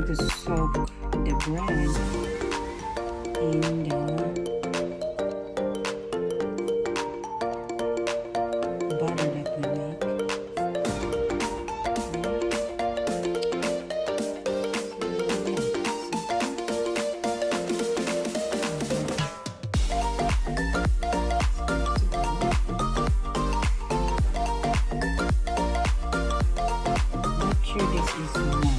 to soak the bread in the butter that we make. Make sure this is warm.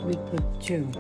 We put 2.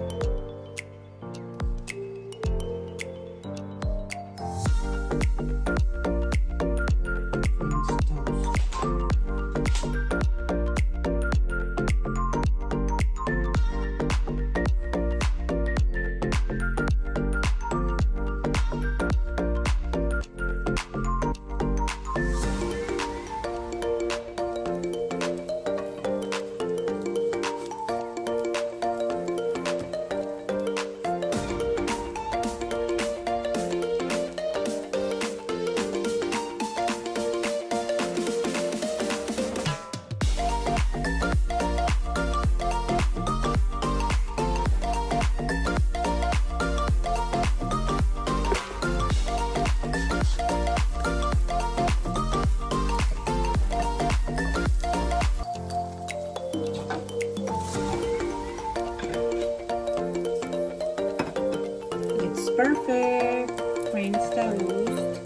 Perfect French toast.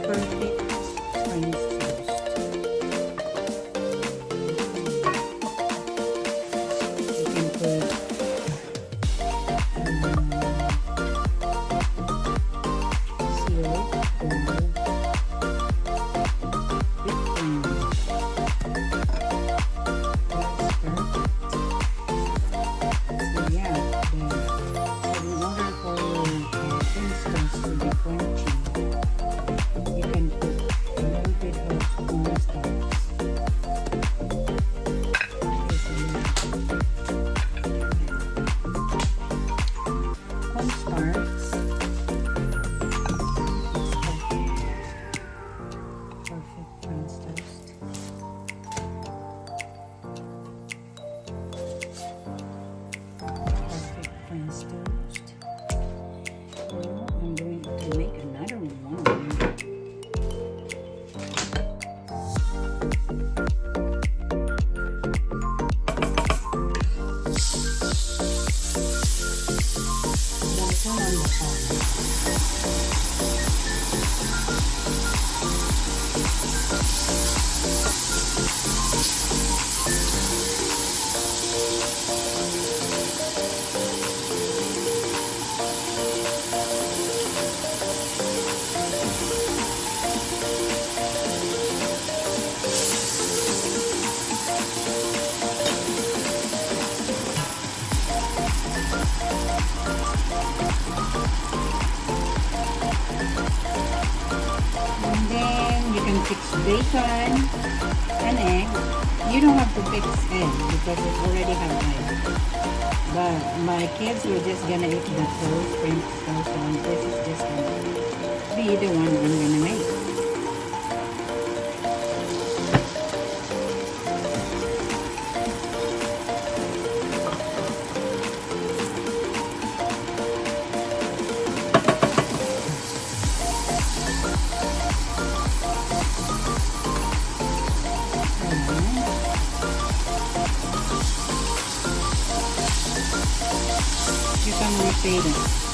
Perfect French toast. You can put syrup or whipped cream. That's perfect. So yeah, to be crunchy, you can put a little bit of cornstarch. Cornstarch. Perfect French toast. Perfect French toast. I'm going to make another one. That's one on the side. Fix bacon and egg. You don't have to fix egg because it already have egg. But my kids were just gonna eat the toast, French toast, and this is just gonna be the one I'm gonna make. You can repeat it.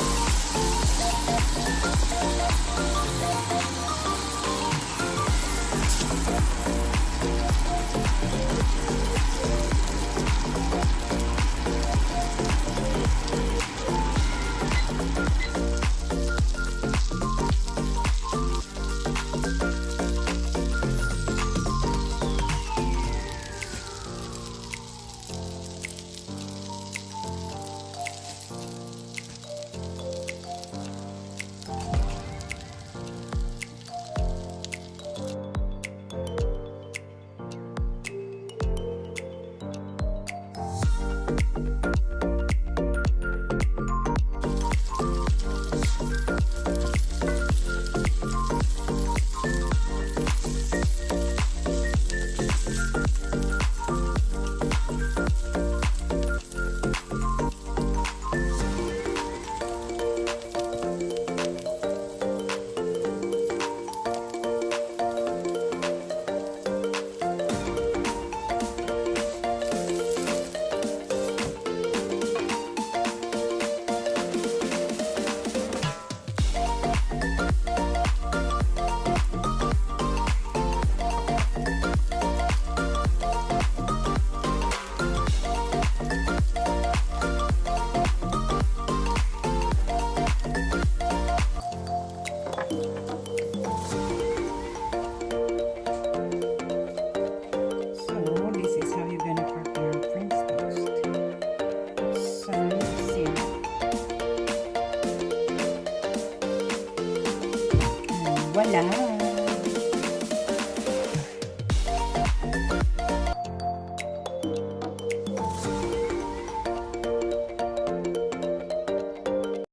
So this is how you're gonna prepare French toast. So let's see. And voila!